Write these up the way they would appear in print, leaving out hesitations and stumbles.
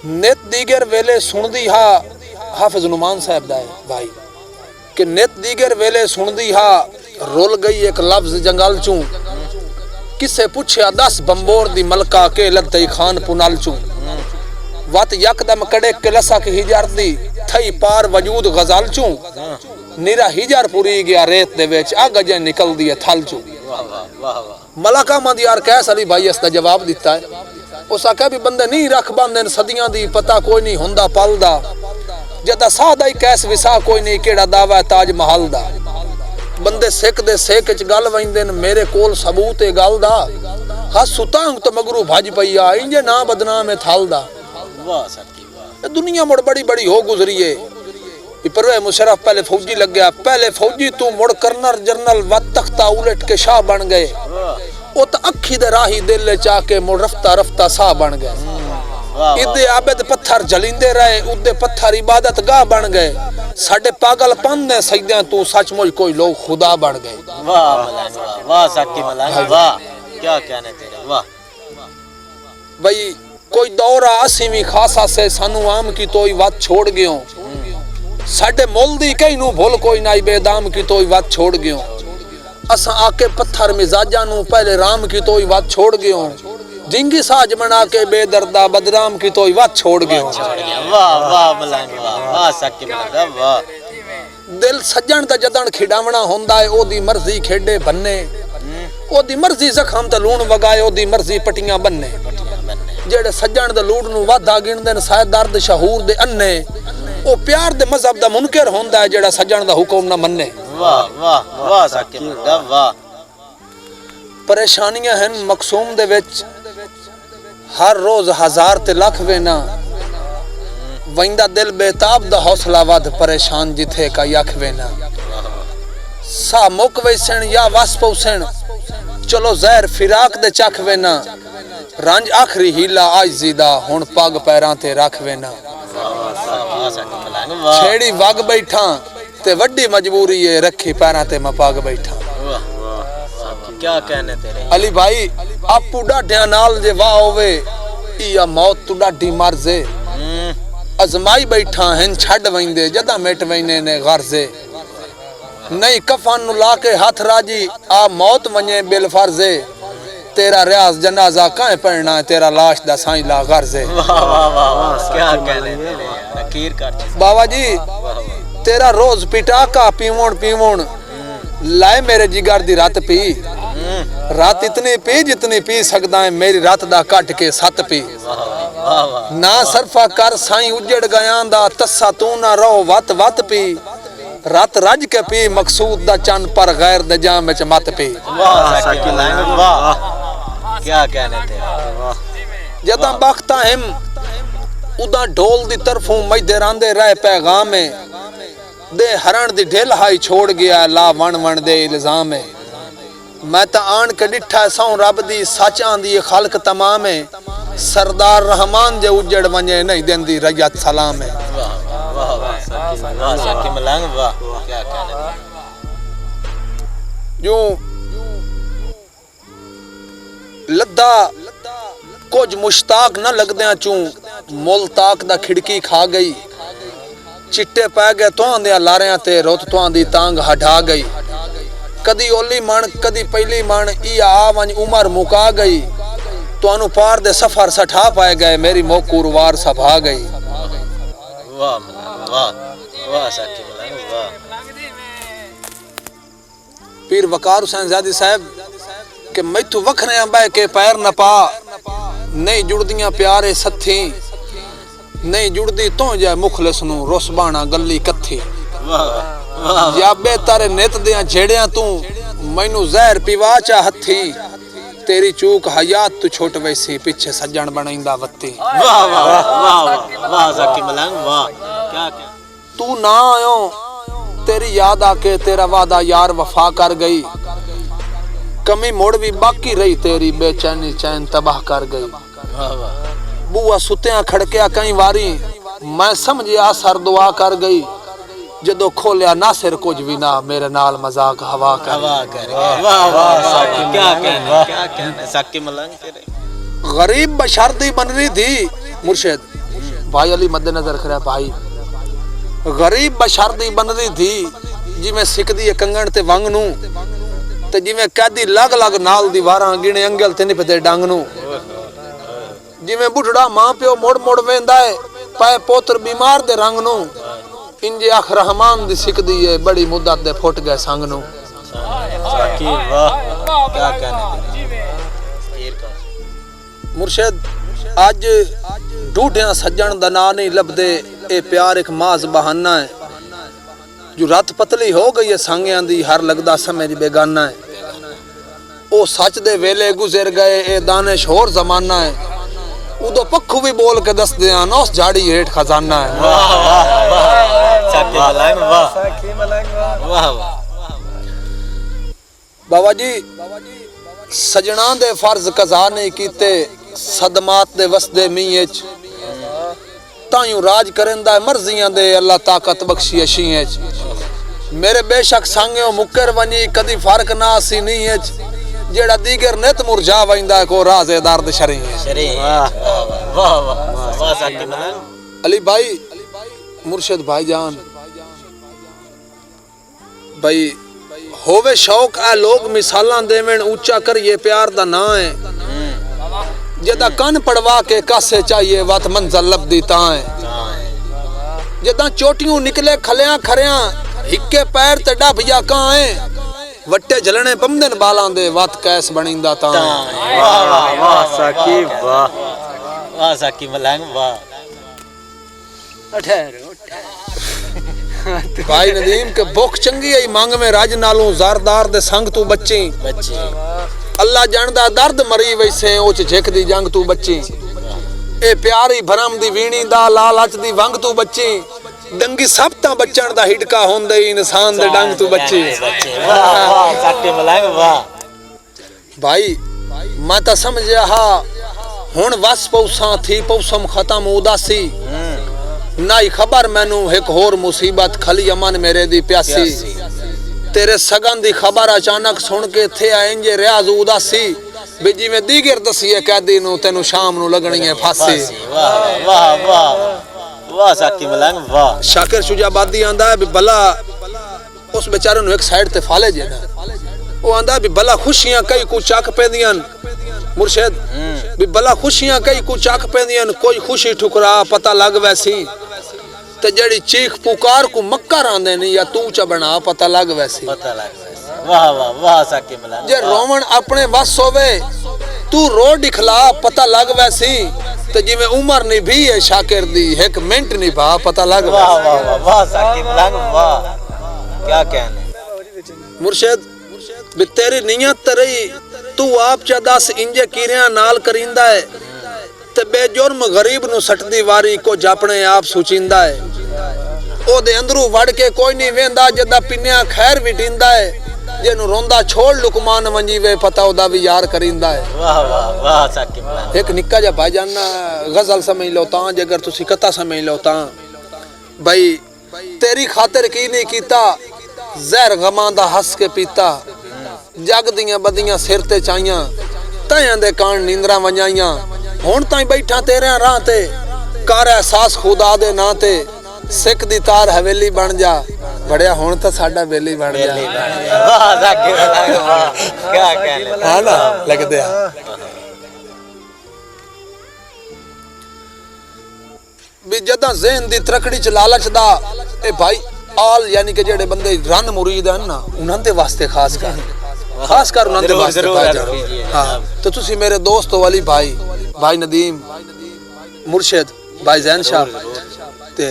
नित दीगर वेले सुनदी हा हाफिज नुमान साहब दा है भाई कि नित दीगर वेले सुनदी हा रुल गई एक लफ्ज जंगल चूं किसे पूछया 10 बंबोर दी मलका के लद्दई खान पुनाल चूं वत यकदम कड़े के लसा की हिजर दी थई पार वजूद गजल चूं निरा हिजर पूरी गया रेत दे विच अग जे निकल दी थल चूं। मलाका मद यार कैस अली भाई इसका जवाब दिता है। उस आख्या भी बंदे नहीं रख बांधे सदियां दी पता कोई नहीं हुंदा पलदा जदा सादा ही कैस विसा कोई नहीं केड़ा दावा है ताज महल दा बंदे सिख दे सेक च गल वैंदे मेरे कोल सबूत है गल दा हा सुतांग तो मगरू भज पईया इंजे ना बदनाम है थल दा। वाह सच्ची वाह दुनिया मुड़ बड़ी बड़ी हो गुजरी है। परवेज मुशर्रफ पहले फौजी लग गया पहले फौजी तू मुड़ कर्नल जनरल वत तख्ता उलट के शाह बन गए ओ तो अखी दे राही दिल चा के मुड़ रफ्ता रफ्ता साह बन गए इदे आबद पत्थर जलिंदे रहे उदे पत्थर इबादत गाह बन गए साडे पागल पंदे सजदे तू सचमुच कोई लोग खुदा बन गए। वाह मलांग वाह साकी मलांग वाह क्या कहने तेरे वाह भाई कोई दौरा असीवी खासा से सानू आम की तोई बात छोड़ गयो साडे मुल दी कई नू भूल कोई ना बेदाम की तोई बात छोड़ गयो असा आके पत्थर मिजाजा नू पहले राम की तोई बात छोड़ गयो जिंगी साज बना के बेदर्दा बदराम की तोई बात छोड़ गयो। वाह वाह मलांग वाह साकी मलांग वाह दिल सज्जन दा जदन खिडावना हुंदा है ओदी मर्जी खेडे बन्ने ओदी मर्जी जखम ते लूण वगाए ओदी मर्जी पटियां बन्ने जेड़े सज्जन दा लूड़ नू वाधा गिनदे न शायद दर्द शहूर दे अन्ने ओ प्यार दे मजहब दा मुनकर होंदा है जेड़ा सज्जन दा हुक्म ना मन्ने। वाह वाह वाह साकी मलांग वाह परेशानियां हैं मकसूम दे विच हर रोज हजार ते लख वेना वंदा दिल बेताब दा हौसला वध परेशान जिथे का यख वेना सा मुक वैसन या वस पौसन चलो जहर फिराक दे चख वेना रंज आखरी हीला आज जिदा हुन पग पैरां ते रख वेना छेड़ी वग बैठा ते वड्डी मजबूरी है रखी पैरां ते मैं पग बैठा। क्या कहने तेरे अली भाई आपू डाढिया नाल जे वाह होवे या मौत तू डाढी मर्जे अजमाई बैठा हैं छड़ वैंदे जदा मिट वैने ने गर्जे नहीं कफन नु लाके हाथ राजी आ मौत वने बिल फर्जे तेरा रियाज जनाजा काहे पढ़ना है तेरा लाश दा साईं ला गर्जे। वाह वाह वाह क्या कहने तेरे नकीर कर बाबा जी तेरा रोज पिटाका पीवण पीवण लाए मेरे जिगर दी रात पी रात इतनी पी जितनी पी सकदा है मेरी रात दा कट के 7 पी ना सरफा कर साईं उजड़ गया दा तस्सा तू ना रहो वत वत पी रात रज के पी मकसूद दा चन पर गैर दे जाम विच मत पी। वाह साकी मलांग वाह क्या कहने तेरे जदा बख्ता हिम उदा ढोल दी तरफों मैदे रांदे रहे पैगाम है दे हरण दी ढिल हाई छोड़ गया ला वन वन दे इल्जाम है मैं ता आन के डिठा सौ रब दी सच आंदी खालक तमाम है सरदार रहमान जे उजड़ वने नहीं देंदी रजत सलाम है। वाह वाह साकी मलांग वाह क्या कहने जो लद्दा कुछ मुश्ताक न लगदे चूं मुल्ताक दा खिड़की खा गई चिट्टे पै गए तुहां लारियां ते रुत तुहां दी तांग हटा गई कदी ओली मन कदी पहली मन ई आ वंज उमर मुका गई तुहानू पार दे सफर सठा पाए गए मेरी मोकूर वार सभा गई। वाह वाह वाह साकी मलांग वाह पीर वकार हुसैन ज़ादी साहब के मैथू वखरे बह के पैर न पा नहीं जुड़दियां प्यारे सथी नहीं जुड़दी तो जाए मुखलिस नू रुसबाना गली कथी या बेतारे नित दियां झेड़ियां तू मैनू जहर पिवा चा हथी तेरी चूक हयात तू छोट वैसी पीछे सज्जन बनाइंदा वत्ती। वाह वाह वाह वाह साकी मलांग वाह क्या तू ना आयो तेरी याद आके तेरा वादा यार वफा कर गई कमी मोड़ भी बाकी रही तेरी बेचैनी चैन तबाह कर गई। बुआ सुत्या खड़किया कई वारी मैं समझिया सर दुआ कर गई जदों खोलिया ना सिर कुछ भी ना मेरे नाल मजाक हवा कर वाह वाह साकी क्या कहने साकी मलांग तेरे गरीब बशर्ती बन रही थी मुर्शिद भाई अली मद्देनजर करे भाई गरीब बशर दी बनदी थी जिवें सिकदी है कंगण ते वंग नू ते जिवें कैदी लग लग नाल दीवारां गिणे अंगल ते निपते डंग नू जिवें बुढ़ड़ा मां प्यो मोड़ मोड़ वेंदा है पाए पोत्र बीमार दे रंग नू इंजे अख रहमान दी सिकदी है बड़ी मुद्दत दे फुट गए संग नू साकी वाह क्या कहने मुर्शिद अज ढूढ़िया सज्जन दा ना नहीं लभदे ए प्यार एक माज बहाना है जो रत पतली हो गई है सांगियां दी हर लगदा समय दी बेगाना है ओ सच दे वेले गुजर गए ए दानिश होर जमाना है उदो पक्खू भी बोल के दस दे आन उस झाड़ी हेठ खजाना है वाह वाह वाह साकी मलंग वाह वाह वाह बाबा जी सजना दे फर्ज कज़ा नहीं कीते सदमात दे वसदे मींह च तायूं राज करंदा मर्जियां दे अल्लाह ताकत बख्शी अशीं च मेरे बेशक सांगियो मुकर वनी कदी फर्क ना सी नहीं च जेड़ा दीगर नित मुरझा वंदा को राज़े दर्द शरी शरी वाह वाह वाह वाह साकी मलंग अली भाई मुर्शिद भाईजान भाई होवे शौक आ लोग मिसालां देवें ऊंचा करिए प्यार दा ना है जदा कन पड़वा के कासे चाहिए वत मंजल लभदी तां है जदा चोटियों निकले खलियां खरियां हिक्के पैर ते डबिया कां है वट्टे जलने पमदन बालां दे वत कैस बणींदा तां है वाह वाह वाह साकी वाह वाह साकी मलंग वाह भाई नदीम के भुख चंगी आई मांग में राज नालों ज़ारदार दे संग तू बच्ची बच्चे अल्लाह जानदा दर्द मरी वैसे ओच झेक दी जंग तू बच्ची ए प्यारी भरम दी वीणी दा लालच दी वंग तू बच्ची डंगी सब ता बच्चन दा हिडका होंदे इंसान दे डंग तू बच्ची वाह वाह साकी मलंग वाह भाई मैं ता समझया हा हुन वस पौसा थी पौसम खत्म उदासी ना ही खबर मैनू एक होर मुसीबत खली अमन मेरे दी प्यासी तेरे सगन दी खबर अचानक सुन के थे आएंगे रियाज उदासी बिजी में दीगर दसिए कैदी नु तेनु शाम नु लगनी है फांसी वाह वाह वाह वाह साकी मलंग वाह शाकिर शुजाबादी आंदा है भी भला उस बेचारे नु एक साइड ते फाले जे ना ओ आंदा भी भला खुशियां कई को चक पेंदियां मुर्शिद भी भला खुशियां कई को चक पेंदियां कोई खुशी ठुकरा पता लग वैसी ते जड़ी चीख पुकार को मक्का रांदे नहीं या तू च बना पता लग वैसी पता लग वाह वाह वाह साकी मलंग जे रोवण अपने बस होवे तू रो दिखला पता लग वैसी ते जिवें उम्र नहीं भी है शाकिर दी एक मिनट नहीं भा पता लग वाह वाह वाह वाह साकी मलंग वाह क्या कहने मुर्शिद भी तेरी नियत तरई तू आप च दस इंजे कीरियां नाल करिंदा है ते बेजुर्म गरीब नु सटदी वारी को अपने आप सुचिंदा है ओ दे अंदरू वड़ के कोई नहीं वेंदा जदा पिन्या खैर विटिंदा है जेनु रोंदा छोड़ लुकमान वंजी वे पता ओदा भी यार करिंदा है वाह वाह वाह साकी मलंग एक निक्का जा भाईजान गजल समझ लो तां जगर तुसी कथा समझ लो तां भाई तेरी खातिर की नहीं कीता जहर गमां दा हंस के पीता जग दियां बदियां सिर ते चाइयां तयां दे कान नींदरा वंजाइयां हुण ताई बैठा तेरे राह ते कर एहसास खुदा दे ना ते सिख दी तार हवेली बन जा बड़िया हुण तो साडा बेली बन जा वाह साकी मलंग वाह क्या कहने हां ना लगदे आ भी जदा ज़हन दी त्रकड़ी च लालच दा ए भाई आल यानी कि जेड़े बंदे रन मुरीद हैं ना उन्हां दे वास्ते खास कर उन्हां दे वास्ते हां तो तुसी मेरे दोस्त वाली भाई नदीम मुर्शिद भाई जैन शाह ते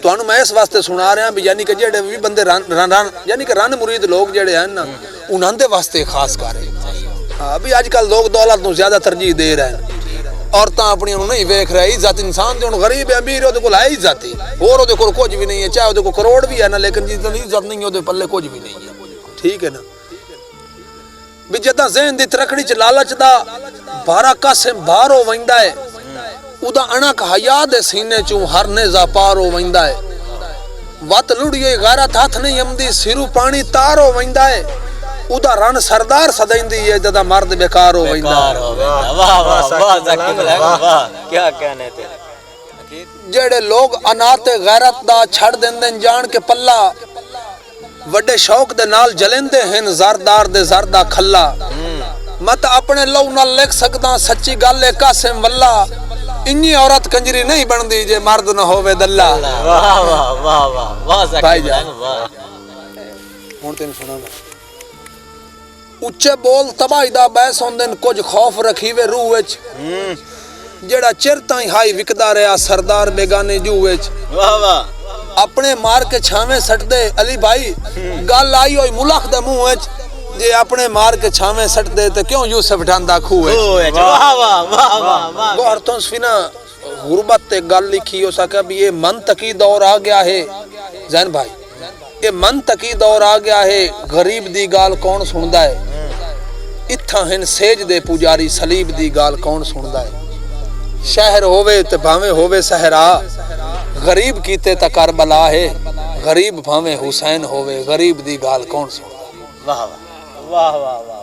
ਤੁਹਾਨੂੰ मैं इस वास्ते सुना रहा भी यानी कि जेड़े भी बंदे यानी कि रन मुरीद लोग जेड़े हैं ना उन्हां दे वास्ते खास कर हां भी आजकल लोग दौलत ਨੂੰ ज्यादा तरजीह दे रहे हैं औरतां अपनी ਨੂੰ नहीं वेख रहे इज्जत इंसान ते हुन गरीब है अमीर ओदे कोल है इज्जत और ओदे कोल कुछ भी नहीं है चाहे ओदे कोल करोड़ भी है ना लेकिन जितनी इज्जत नहीं ओदे पल्ले कुछ भी नहीं है ठीक है ना भी जदा ज़हन दी तरकड़ी च लालच दा बारा कासे बाहर हो वंदा है उदा अणक हया दे सीने चू हर नेज़ा पार हो वंदा है वत लुड़िए गैरत हाथ नहीं अमदी सिरू पानी तार हो वंदा है उदा रन सरदार सदैंदी है जदा मर्द बेकार हो वंदा वाह वाह वाह साकी मलंग वाह क्या कहने थे जेड़े लोग अनाते गैरत दा छड़ देंदे जान के पल्ला वड्डे शौक दे नाल जलेंदे हैं ज़रदार दे ज़रदा खल्ला मत अपने लहू नाल लिख सकदा सच्ची गल है कासिम वल्ला इन्नी औरत कंजरी नहीं बनदी जे मर्द न होवे दल्ला वाह वाह वाह वाह वाह साकिब मलंग वाह हुण तेन सुणांगा उच्चे बोल तबाही दा बैस होंदे न कुछ खौफ रखीवे रूह विच जेड़ा चिर ताईं हाई विकदा रहा सरदार बेगाने जू विच वाह वाह अपने मार के छावे सट दे अली भाई गल आई होई मुलख दे मुंह विच जे अपने मार के छावे सट दे ते क्यों यूसुफ ढांदा खूह विच वाह वाह वाह वाह वाह गौर तो फिना गुरबत ते गल लिखी हो सके भी ये मंतकी दौर आ गया है जैन भाई ये मंतकी दौर आ गया है गरीब दी गाल कौन सुनदा है इत्था हिन सेज दे पुजारी सलीब दी गाल कौन सुनदा है शहर होवे ते भावे होवे सहरा गरीब कीते ता करबला है गरीब भावे हुसैन होवे गरीब दी गाल कौन सुनदा वाह वाह वाह वाह वाह